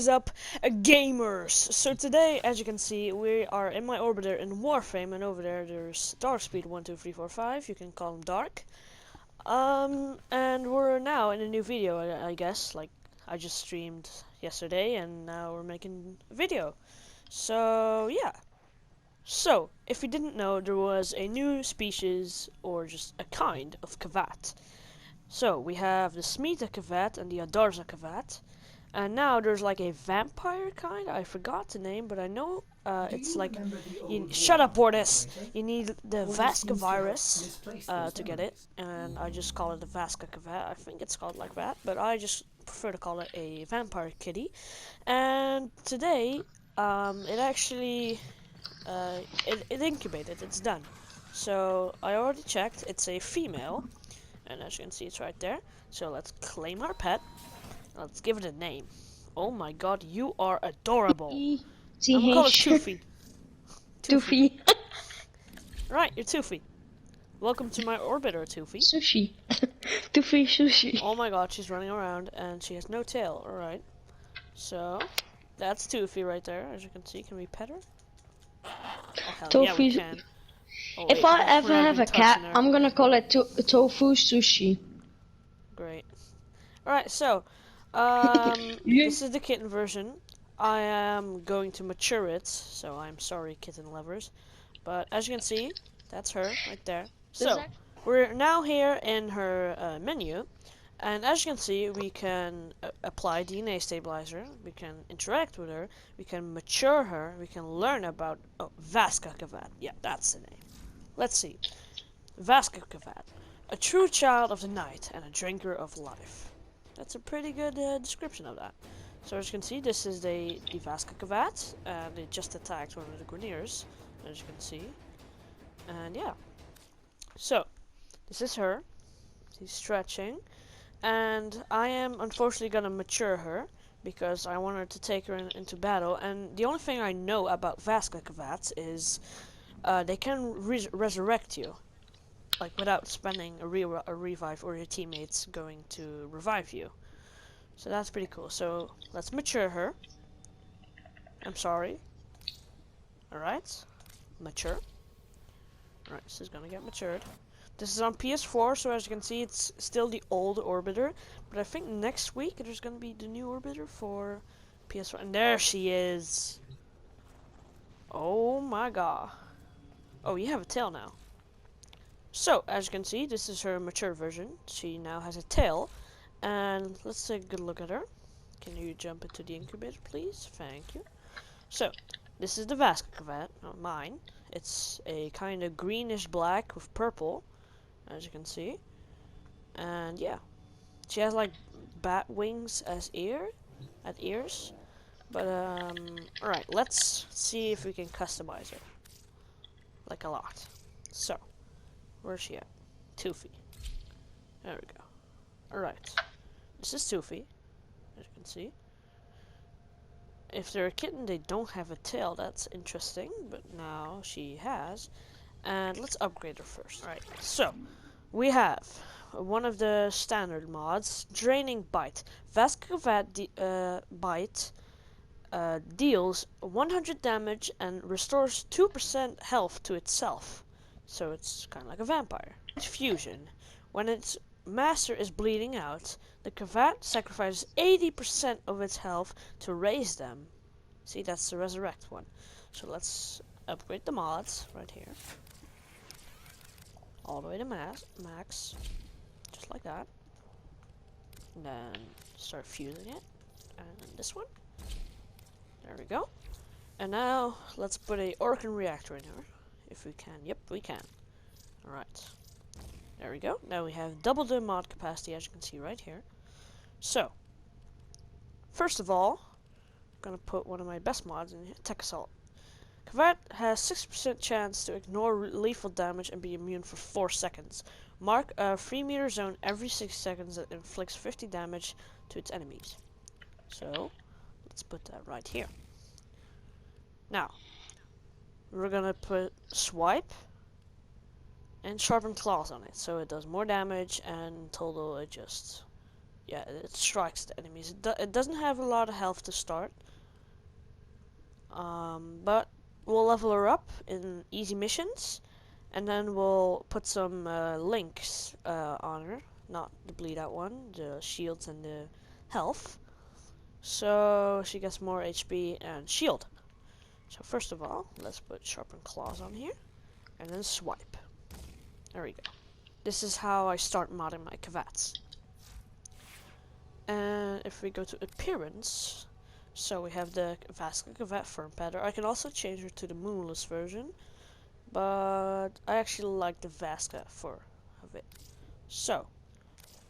is up, gamers? So today, as you can see, we are in my orbiter in Warframe, and over there's Darkspeed12345. You can call him Dark. And we're now in a new video, I guess. Like, I just streamed yesterday, and now we're making a video. So yeah. So, if you didn't know, there was a new species, or just a kind, of Kavat. So, we have the Smita Kavat and the Adarza Kavat. And now there's like a vampire kind. I forgot the name, but I know it's like... shut up, Bordes! You need the Vasca virus to get it. And I just call it the Vasca Kavat. I think it's called like that, but I just prefer to call it a vampire kitty. And today, it actually... it incubated. It's done. So, I already checked. It's a female. And as you can see, it's right there. So, let's claim our pet. Let's give it a name. Oh my god, you are adorable. I'm gonna call it Toofy. Toofy. Right, you're Toofy. Welcome to my orbiter, Toofy. Sushi. Toofy sushi. Oh my god, she's running around and she has no tail. Alright. So, that's Toofy right there, as you can see. Can we pet her? Oh, hell yeah, we can. Oh, if I ever have a cat, I'm gonna call it Tofu Sushi. Great. Alright, so, this is the kitten version. I am going to mature it, so I'm sorry, kitten lovers. But as you can see, that's her right there. So, we're now here in her menu, and as you can see, we can apply DNA stabilizer, we can interact with her, we can mature her, we can learn about... Oh, Vasca Kavat. Yeah, that's the name. Let's see. Vasca Kavat. A true child of the night and a drinker of life. That's a pretty good description of that. So as you can see, this is the Vasca Kavat, and it just attacked one of the Greniers, as you can see. And yeah. So, this is her. She's stretching. And I am unfortunately gonna mature her, because I want her to take her into battle. And the only thing I know about Vasca Kavats is they can resurrect you. Like, without spending a revive or your teammates going to revive you. So that's pretty cool. So, let's mature her. I'm sorry. Alright. Mature. Alright, this is gonna get matured. This is on PS4, so as you can see, it's still the old orbiter. But I think next week, there's gonna be the new orbiter for PS4. And there she is! Oh my god. Oh, you have a tail now. So, as you can see, this is her mature version. She now has a tail. And let's take a good look at her. Can you jump into the incubator, please? Thank you. So, this is the Vasca Kavat, not mine. It's a kind of greenish black with purple, as you can see. And yeah, she has like bat wings as ears. But alright, let's see if we can customize her. Like a lot. So, where's she at? Toofy. There we go. Alright. This is Toofy, as you can see. If they're a kitten, they don't have a tail. That's interesting, but now she has. And let's upgrade her first. Alright, so, we have one of the standard mods, Draining Bite. Vasca Kavat Bite deals 100 damage and restores 2% health to itself. So it's kind of like a vampire. Fusion. When its master is bleeding out, the Kavat sacrifices 80% of its health to raise them. See, that's the resurrect one. So let's upgrade the mods right here. All the way to max. Just like that. And then start fusing it. And this one. There we go. And now let's put a Orkan reactor in here. If we can. Yep, we can. Alright. There we go. Now we have double the mod capacity, as you can see right here. So, first of all, I'm going to put one of my best mods in here, Tech Assault. Kavat has 6% chance to ignore lethal damage and be immune for 4 seconds. Mark a 3-meter zone every 6 seconds that inflicts 50 damage to its enemies. So, let's put that right here. Now, we're going to put Swipe and Sharpened Claws on it, so it does more damage, and in total it just yeah, it strikes the enemies. It doesn't have a lot of health to start. But we'll level her up in easy missions, and then we'll put some links on her. Not the bleed out one, the shields and the health. So she gets more HP and shield. So first of all, let's put sharpened claws on here, and then swipe. There we go. This is how I start modding my Kavats. And if we go to appearance, so we have the Vasca Kavat firm pattern. I can also change her to the moonless version, but I actually like the Vasca for of it. So,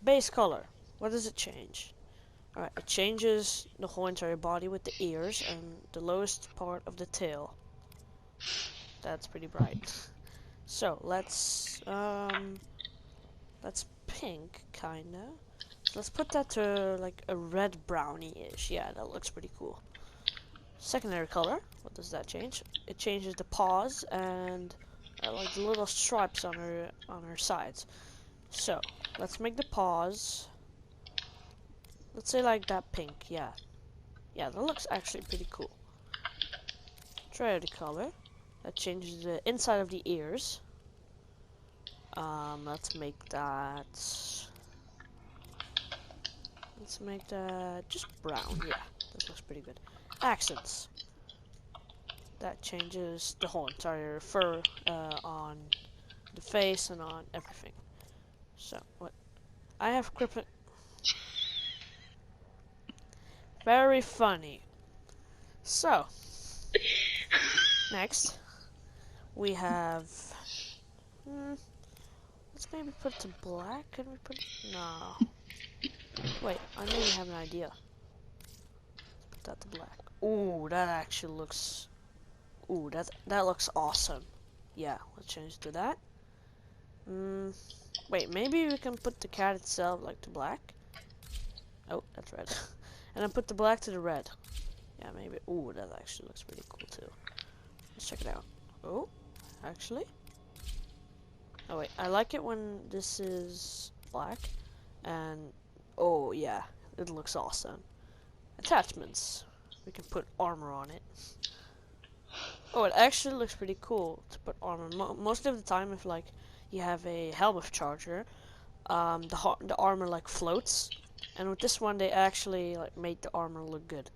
base color. What does it change? Alright, it changes the whole entire body with the ears and the lowest part of the tail. That's pretty bright. So let's pink kinda. So let's put that to like a red brownie-ish. Yeah, that looks pretty cool. Secondary color. What does that change? It changes the paws and like the little stripes on her sides. So let's make the paws. Let's say like that pink. Yeah, yeah, that looks actually pretty cool. Try the color. That changes the inside of the ears. Let's make that. Let's make that just brown. Yeah, that looks pretty good. Accents. That changes the whole entire fur on the face and on everything. So what? I have crippin. Very funny. So next we have. Let's maybe put it to black. Can we put it? No. Wait, I maybe have an idea. Let's put that to black. Ooh, that actually looks. Ooh, that looks awesome. Yeah, let's change it to that. Wait, maybe we can put the cat itself like to black. Oh, that's red. And then put the black to the red. Yeah, maybe. Ooh, that actually looks pretty cool too. Let's check it out. Oh, actually. Oh wait, I like it when this is black. And oh yeah, it looks awesome. Attachments. We can put armor on it. Oh, it actually looks pretty cool to put armor. Most of the time, if like you have a helmet charger, the armor like floats, and with this one they actually like made the armor look good.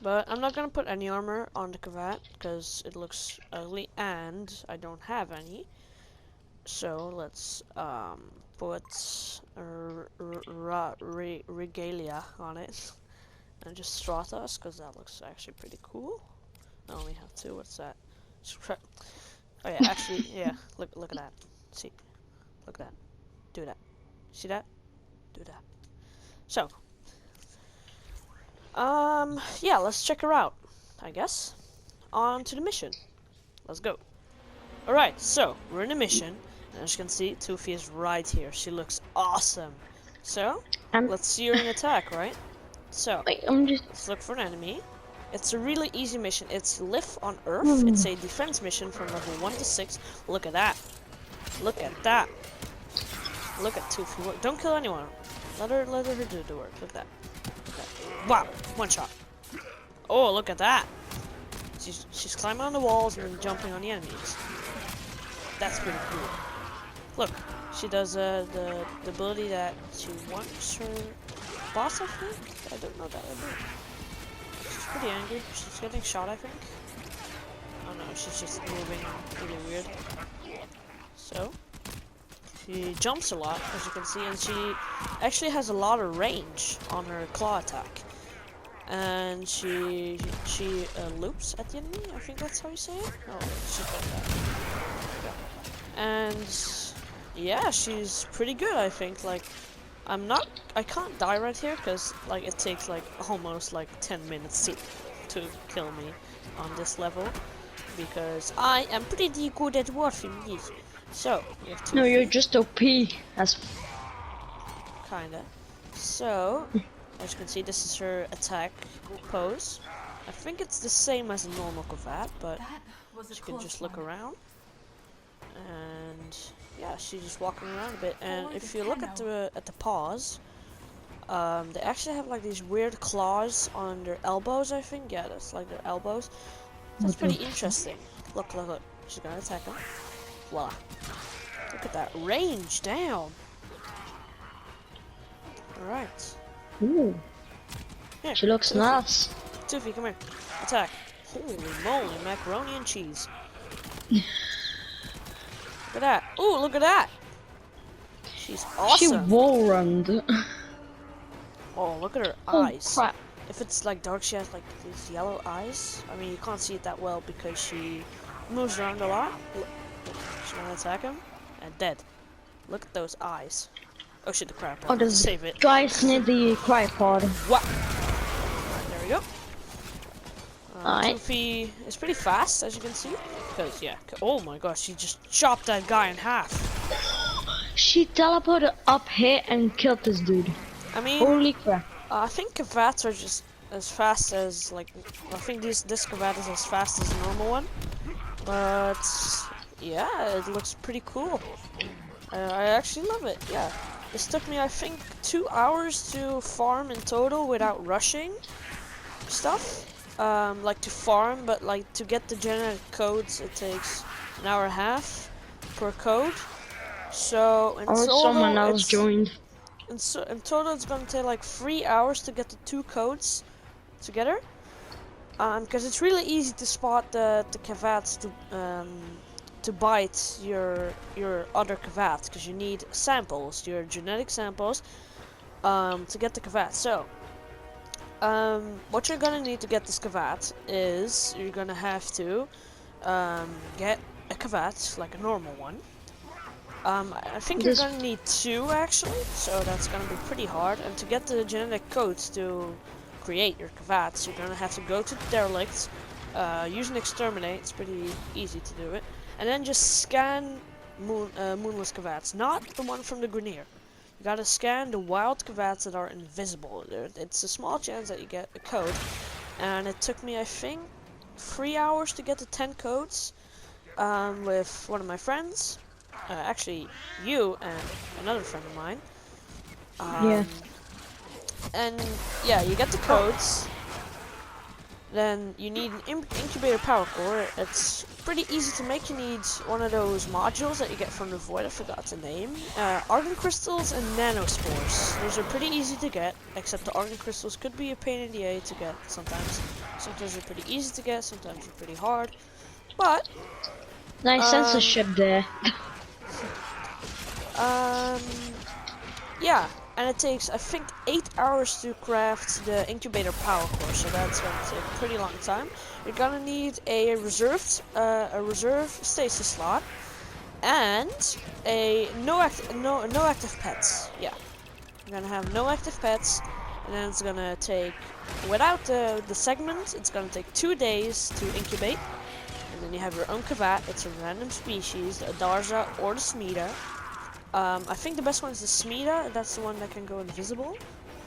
But I'm not gonna put any armor on the Kavat because it looks ugly and I don't have any. So let's put regalia on it and just Stratos because that looks actually pretty cool. I only have two. What's that? Oh yeah, actually, yeah. Look at that. See, look at that. Do that. See that? Do that. So, yeah. Let's check her out. I guess. On to the mission. Let's go. All right. So we're in the mission, and as you can see, Toofy is right here. She looks awesome. So let's see her in attack, right? So let's look for an enemy. It's a really easy mission. It's live on Earth. It's a defense mission from level 1 to 6. Look at that. Look at that. Look at Toofy. Don't kill anyone. Let her do the work. Look at that. Wow. One shot. Oh, look at that. She's climbing on the walls and jumping on the enemies. That's pretty cool. Look. She does the ability that she wants her boss, I think? I don't know that ability. She's pretty angry. She's getting shot, I think. Oh no, she's just moving really weird. So, she jumps a lot, as you can see, and she actually has a lot of range on her claw attack. And she loops at the enemy, I think that's how you say it? Oh, she's like that. Yeah. And yeah, she's pretty good, I think. Like, I can't die right here because like it takes like almost like 10 minutes to kill me on this level because I am pretty good at warfing these. So we have two. No, you're just OP as kinda. So as you can see, this is her attack pose. I think it's the same as a normal Kavat, but you can just look around. And yeah, she's just walking around a bit. And if you look at the paws, They actually have like these weird claws on their elbows, I think. Yeah, that's like their elbows. That's pretty interesting. Look, look, look. She's gonna attack him. Voila. Look at that range, damn. Alright. Ooh. Here, She looks nice. Toofy, come here. Attack. Holy moly, macaroni and cheese. Look at that. Ooh, look at that. She's awesome. She wall runned. Oh, look at her eyes. Crap. If it's like dark, she has like these yellow eyes. I mean, you can't see it that well because she moves around a lot. Look, she's gonna attack him. And dead. Look at those eyes. Oh shit, the crab pod. Oh, there's Save it. guys near the tripod. What? Alright, there we go. Alright. Toofy is pretty fast, as you can see. Because, yeah. Oh my gosh, she just chopped that guy in half. She teleported up here and killed this dude. I mean, holy crap. I think Kavats are just as fast as, like, I think this Kavat is as fast as a normal one. But, yeah, it looks pretty cool. I actually love it, yeah. This took me, I think, 2 hours to farm in total without rushing stuff. Like to farm, but like to get the genetic codes, it takes an hour and a half per code. So in total, someone else joined. In total, it's gonna take like 3 hours to get the 2 codes together. Because it's really easy to spot the Kavats to bite your other Kavats, because you need samples, your genetic samples, to get the Kavat. So, what you're gonna need to get this Kavat is you're gonna have to get a Kavat, like a normal one. I think you're gonna need 2 actually, so that's gonna be pretty hard. And to get the genetic codes to create your Kavats, you're gonna have to go to the derelict, use an exterminate. It's pretty easy to do it. And then just scan moonless Kavats, not the one from the Grenier. You gotta scan the wild Kavats that are invisible. It's a small chance that you get a code. And it took me, I think, 3 hours to get the 10 codes with one of my friends. Actually, you and another friend of mine. Yeah. And yeah, you get the codes. Then you need an incubator power core. It's pretty easy to make. You need one of those modules that you get from the void. I forgot the name. Argon crystals and nanospores. Those are pretty easy to get, except the argon crystals could be a pain in the a to get sometimes. Sometimes they're pretty easy to get, sometimes they're pretty hard. But nice censorship there. Yeah. And it takes, I think, 8 hours to craft the incubator power core, so that's going to take a pretty long time. You're gonna need a reserve stasis slot and a no active pets. Yeah, you're gonna have no active pets, and then it's gonna take, without the segment, it's gonna take 2 days to incubate. And then you have your own Kavat. It's a random species, the Adarza or the Smida. I think the best one is the Smida. That's the one that can go invisible.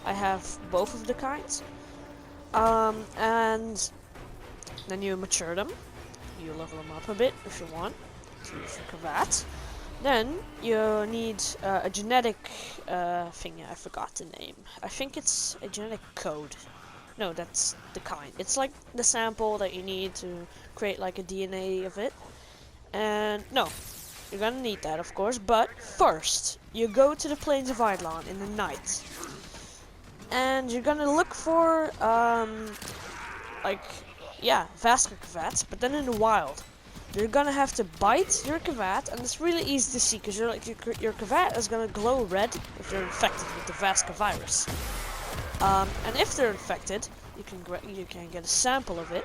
I have both of the kinds. And then you mature them. You level them up a bit if you want to use your Kavat. Then you need a genetic thing. I forgot the name. I think it's a genetic code. No, that's the kind. It's like the sample that you need to create like a DNA of it. And no. You're gonna need that, of course, but first, you go to the plains of Eidolon in the night. And you're gonna look for, Vasca Kavats, but then in the wild. You're gonna have to bite your Kavat, and it's really easy to see, because your Kavat is gonna glow red if they're infected with the Vasca virus. And if they're infected, you can get a sample of it.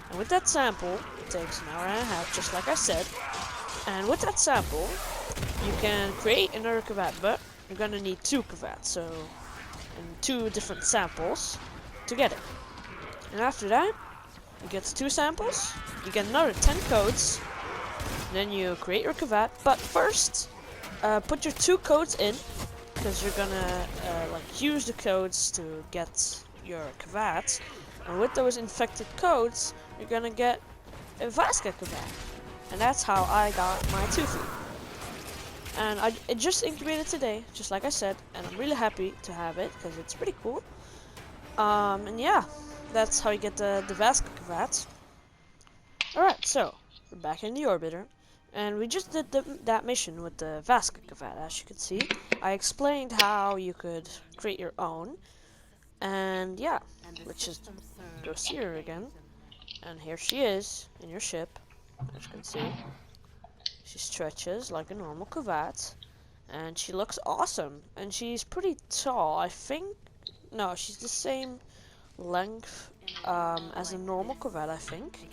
And with that sample, it takes an hour and a half, just like I said. And with that sample, you can create another Kavat, but you're gonna need 2 Kavats, so, and 2 different samples to get it. And after that, you get 2 samples, you get another 10 codes, then you create your Kavat, but first, put your 2 codes in, because you're gonna, use the codes to get your Kavat, and with those infected codes, you're gonna get a Vasca Kavat. And that's how I got my Toofy. And it just incubated today, just like I said, and I'm really happy to have it because it's pretty cool. And yeah, that's how you get the Vasca Kavat. Alright, so we're back in the orbiter, and we just did that mission with the Vasca Kavat. As you can see, I explained how you could create your own, and yeah, let's just go see her again. And here she is in your ship, as you can see. She stretches like a normal Kavat, and she looks awesome. And she's pretty tall, I think. No, she's the same length as a normal Kavat, I think,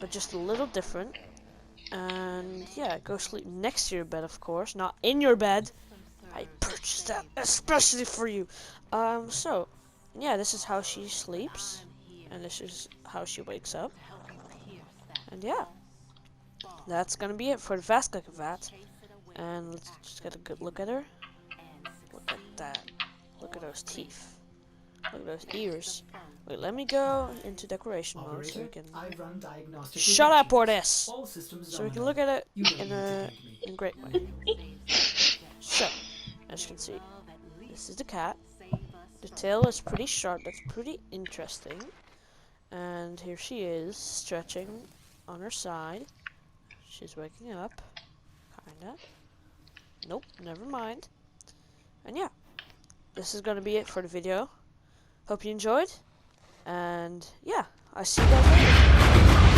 but just a little different. And yeah, go sleep next to your bed, of course, not in your bed. I purchased that especially for you. So yeah, this is how she sleeps, and this is how she wakes up. And yeah, that's gonna be it for the Vasca Kavat. And let's just get a good look at her. Look at that. Look at those teeth. Look at those ears. Wait, let me go into decoration mode so we can. Shut up, Ordis! So we can look at it in a great way. So, as you can see, this is the cat. The tail is pretty sharp. That's pretty interesting. And here she is, stretching on her side. She's waking up, kinda. Nope, never mind. And yeah, this is gonna be it for the video. Hope you enjoyed. And yeah, I see you guys later.